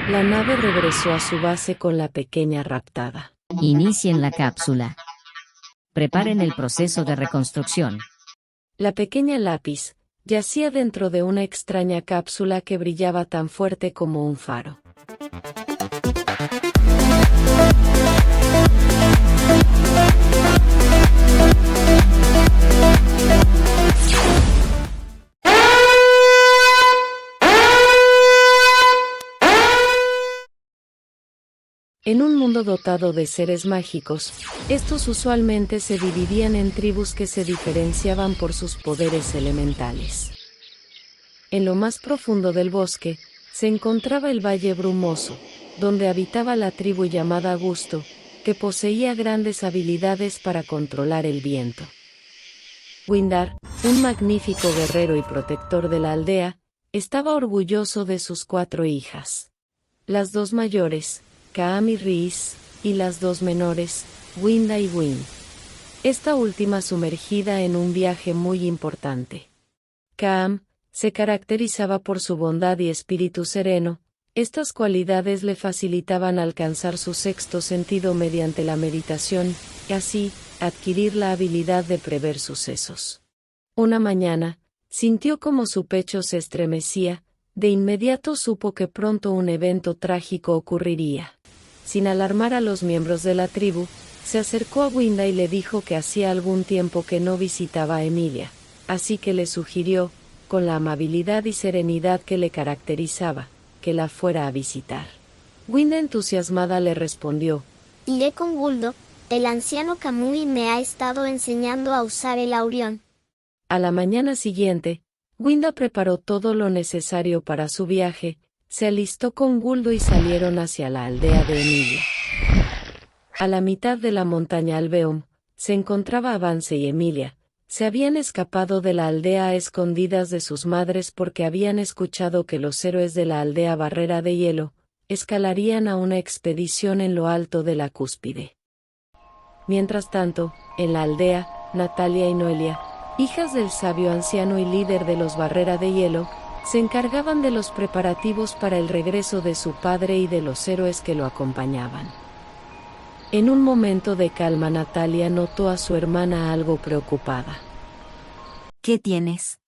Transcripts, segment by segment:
La nave regresó a su base con la pequeña raptada. Inicien la cápsula. Preparen el proceso de reconstrucción. La pequeña Lápiz yacía dentro de una extraña cápsula que brillaba tan fuerte como un faro. En un mundo dotado de seres mágicos, estos usualmente se dividían en tribus que se diferenciaban por sus poderes elementales. En lo más profundo del bosque, se encontraba el Valle Brumoso, donde habitaba la tribu llamada Gusto, que poseía grandes habilidades para controlar el viento. Windar, un magnífico guerrero y protector de la aldea, estaba orgulloso de sus 4 hijas. Las 2 mayores, Kaam y Rhys, y las 2 menores, Winda y Win. Esta última sumergida en un viaje muy importante. Kaam se caracterizaba por su bondad y espíritu sereno. Estas cualidades le facilitaban alcanzar su 6º sentido mediante la meditación, y así, adquirir la habilidad de prever sucesos. Una mañana, sintió como su pecho se estremecía, de inmediato supo que pronto un evento trágico ocurriría. Sin alarmar a los miembros de la tribu, se acercó a Winda y le dijo que hacía algún tiempo que no visitaba a Emilia, así que le sugirió, con la amabilidad y serenidad que le caracterizaba, que la fuera a visitar. Winda entusiasmada le respondió: Iré con Guldo, el anciano Kamui me ha estado enseñando a usar el Aurión. A la mañana siguiente, Winda preparó todo lo necesario para su viaje, se alistó con Guldo y salieron hacia la aldea de Emilia. A la mitad de la montaña Alveum, se encontraba Avance y Emilia. Se habían escapado de la aldea a escondidas de sus madres porque habían escuchado que los héroes de la aldea Barrera de Hielo escalarían a una expedición en lo alto de la cúspide. Mientras tanto, en la aldea, Natalia y Noelia, hijas del sabio anciano y líder de los Barrera de Hielo, se encargaban de los preparativos para el regreso de su padre y de los héroes que lo acompañaban. En un momento de calma Natalia notó a su hermana algo preocupada. ¿Qué tienes?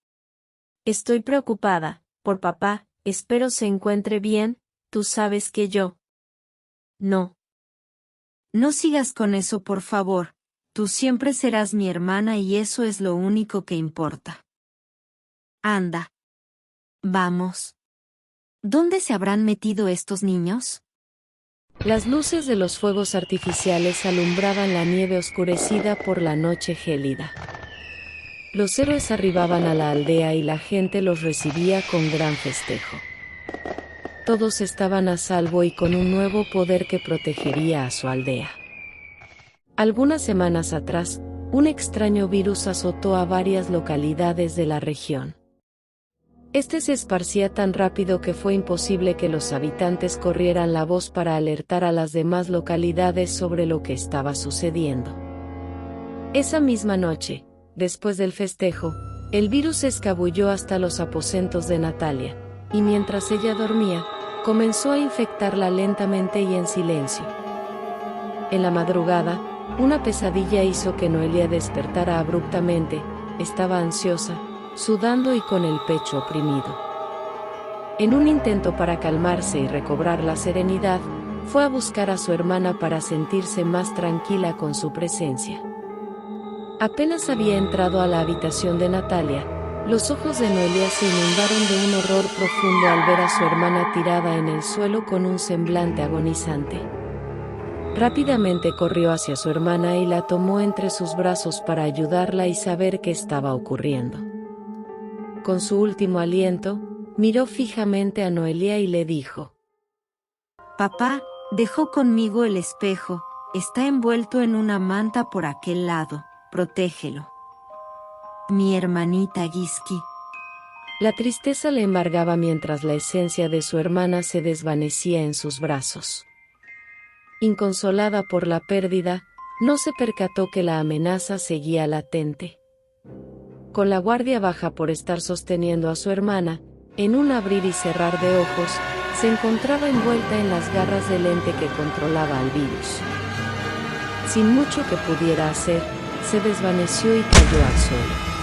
Estoy preocupada, por papá, espero se encuentre bien, tú sabes que yo. No. No sigas con eso, por favor, tú siempre serás mi hermana y eso es lo único que importa. Anda. Vamos. ¿Dónde se habrán metido estos niños? Las luces de los fuegos artificiales alumbraban la nieve oscurecida por la noche gélida. Los héroes arribaban a la aldea y la gente los recibía con gran festejo. Todos estaban a salvo y con un nuevo poder que protegería a su aldea. Algunas semanas atrás, un extraño virus azotó a varias localidades de la región. Este se esparcía tan rápido que fue imposible que los habitantes corrieran la voz para alertar a las demás localidades sobre lo que estaba sucediendo. Esa misma noche, después del festejo, el virus se escabulló hasta los aposentos de Natalia, y mientras ella dormía, comenzó a infectarla lentamente y en silencio. En la madrugada, una pesadilla hizo que Noelia despertara abruptamente. Estaba ansiosa, sudando y con el pecho oprimido. En un intento para calmarse y recobrar la serenidad, fue a buscar a su hermana para sentirse más tranquila con su presencia. Apenas había entrado a la habitación de Natalia, los ojos de Noelia se inundaron de un horror profundo al ver a su hermana tirada en el suelo con un semblante agonizante. Rápidamente corrió hacia su hermana y la tomó entre sus brazos para ayudarla y saber qué estaba ocurriendo. Con su último aliento, miró fijamente a Noelia y le dijo: Papá, dejó conmigo el espejo, está envuelto en una manta por aquel lado, protégelo. Mi hermanita Giski. La tristeza le embargaba mientras la esencia de su hermana se desvanecía en sus brazos. Inconsolada por la pérdida, no se percató que la amenaza seguía latente. Con la guardia baja por estar sosteniendo a su hermana, en un abrir y cerrar de ojos, se encontraba envuelta en las garras del ente que controlaba al virus. Sin mucho que pudiera hacer, se desvaneció y cayó al suelo.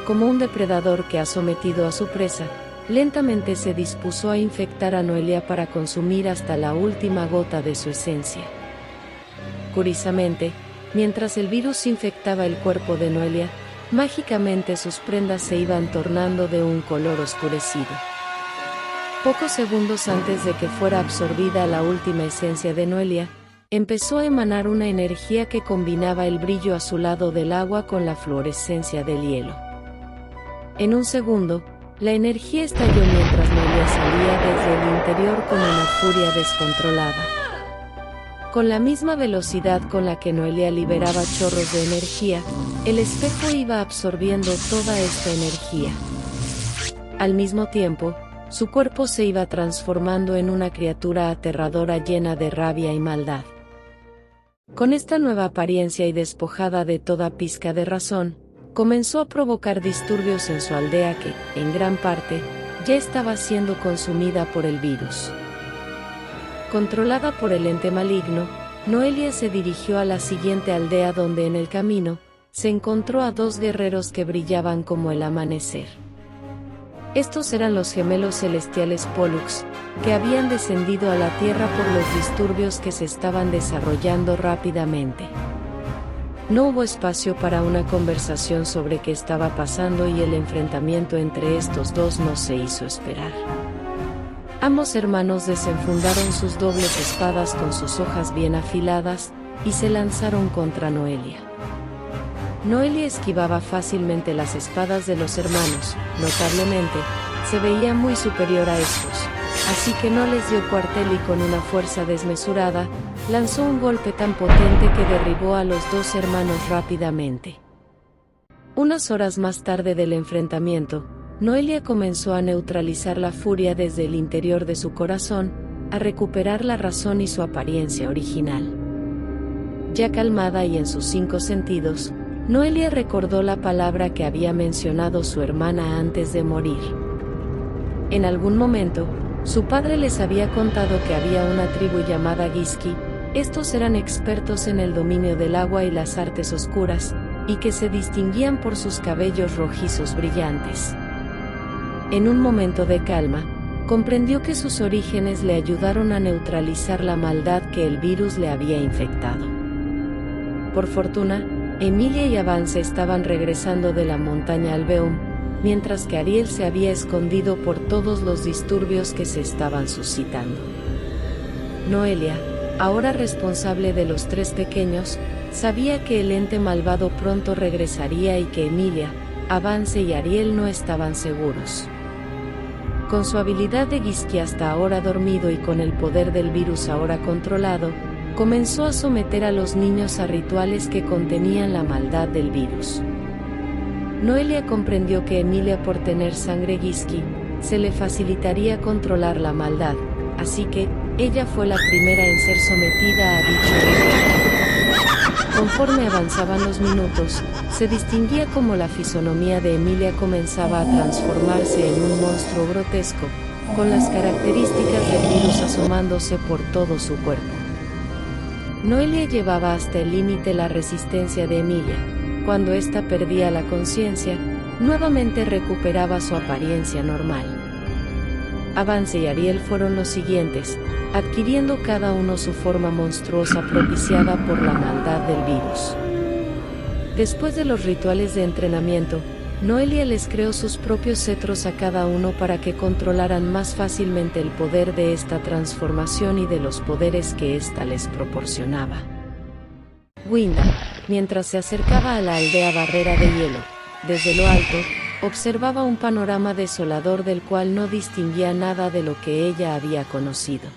Como un depredador que ha sometido a su presa, lentamente se dispuso a infectar a Noelia para consumir hasta la última gota de su esencia. Curiosamente, mientras el virus infectaba el cuerpo de Noelia, mágicamente sus prendas se iban tornando de un color oscurecido. Pocos segundos antes de que fuera absorbida la última esencia de Noelia, empezó a emanar una energía que combinaba el brillo azulado del agua con la fluorescencia del hielo. En un segundo, la energía estalló mientras Noelia salía desde el interior con una furia descontrolada. Con la misma velocidad con la que Noelia liberaba chorros de energía, el espejo iba absorbiendo toda esta energía. Al mismo tiempo, su cuerpo se iba transformando en una criatura aterradora llena de rabia y maldad. Con esta nueva apariencia y despojada de toda pizca de razón, comenzó a provocar disturbios en su aldea que, en gran parte, ya estaba siendo consumida por el virus. Controlada por el ente maligno, Noelia se dirigió a la siguiente aldea donde en el camino, se encontró a dos guerreros que brillaban como el amanecer. Estos eran los gemelos celestiales Pollux, que habían descendido a la Tierra por los disturbios que se estaban desarrollando rápidamente. No hubo espacio para una conversación sobre qué estaba pasando y el enfrentamiento entre estos dos no se hizo esperar. Ambos hermanos desenfundaron sus dobles espadas con sus hojas bien afiladas, y se lanzaron contra Noelia. Noelia esquivaba fácilmente las espadas de los hermanos, notablemente, se veía muy superior a estos, así que no les dio cuartel y con una fuerza desmesurada, lanzó un golpe tan potente que derribó a los dos hermanos rápidamente. Unas horas más tarde del enfrentamiento, Noelia comenzó a neutralizar la furia desde el interior de su corazón, a recuperar la razón y su apariencia original. Ya calmada y en sus 5 sentidos, Noelia recordó la palabra que había mencionado su hermana antes de morir. En algún momento, su padre les había contado que había una tribu llamada Giski. Estos eran expertos en el dominio del agua y las artes oscuras, y que se distinguían por sus cabellos rojizos brillantes. En un momento de calma, comprendió que sus orígenes le ayudaron a neutralizar la maldad que el virus le había infectado. Por fortuna, Emilia y Avance estaban regresando de la montaña Albeum, mientras que Ariel se había escondido por todos los disturbios que se estaban suscitando. Noelia, ahora responsable de los 3 pequeños, sabía que el ente malvado pronto regresaría y que Emilia, Avance y Ariel no estaban seguros. Con su habilidad de Giski hasta ahora dormido y con el poder del virus ahora controlado, comenzó a someter a los niños a rituales que contenían la maldad del virus. Noelia comprendió que Emilia, por tener sangre Giski, se le facilitaría controlar la maldad, así que, ella fue la primera en ser sometida a dicho ritual. Conforme avanzaban los minutos, se distinguía cómo la fisonomía de Emilia comenzaba a transformarse en un monstruo grotesco, con las características del virus asomándose por todo su cuerpo. Noelia llevaba hasta el límite la resistencia de Emilia. Cuando ésta perdía la conciencia, nuevamente recuperaba su apariencia normal. Avance y Ariel fueron los siguientes, adquiriendo cada uno su forma monstruosa propiciada por la maldad del virus. Después de los rituales de entrenamiento, Noelia les creó sus propios cetros a cada uno para que controlaran más fácilmente el poder de esta transformación y de los poderes que ésta les proporcionaba. Winda, mientras se acercaba a la aldea Barrera de Hielo, desde lo alto, observaba un panorama desolador del cual no distinguía nada de lo que ella había conocido.